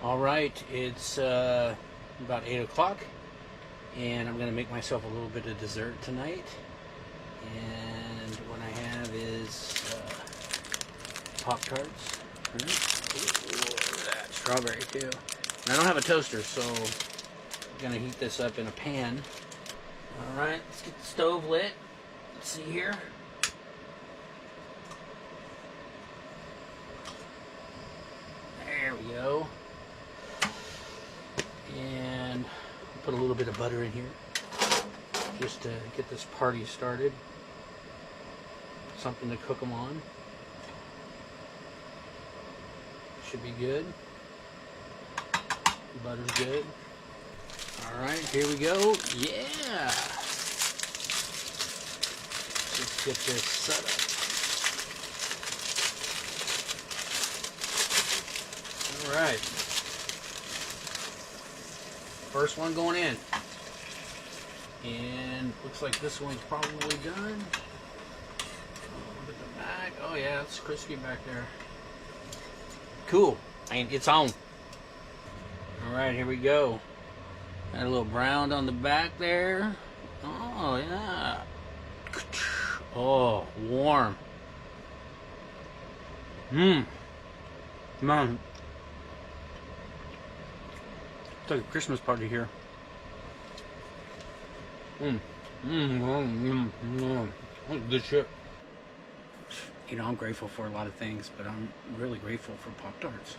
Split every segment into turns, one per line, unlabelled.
All right, it's about 8 o'clock, and I'm going to make myself a little bit of dessert tonight. And what I have is Pop-Tarts. Right? Ooh, look at that. Strawberry, too. And I don't have a toaster, so I'm going to heat this up in a pan. All right, let's get the stove lit. Let's see here. There we go. And I'll put a little bit of butter in here just to get this party started. Something to cook them on. Should be good. Butter's good. Alright, here we go. Yeah! Let's get this set up. Alright. First one going in. And looks like this one's probably done. Look at the back. Oh yeah, it's crispy back there. Cool. And it's on. Alright, here we go. Got a little brown on the back there. Oh yeah. Oh, warm. Man. It's like a Christmas party here. Good shit. You know, I'm grateful for a lot of things, but I'm really grateful for Pop-Tarts.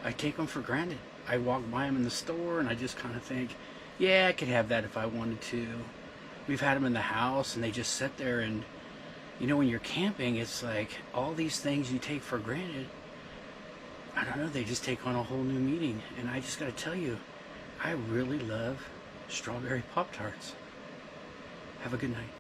I take them for granted. I walk by them in the store and I just kind of think, yeah, I could have that if I wanted to. We've had them in the house and they just sit there, and you know, when you're camping, it's like all these things you take for granted, I don't know, they just take on a whole new meaning. And I just got to tell you, I really love strawberry Pop-Tarts. Have a good night.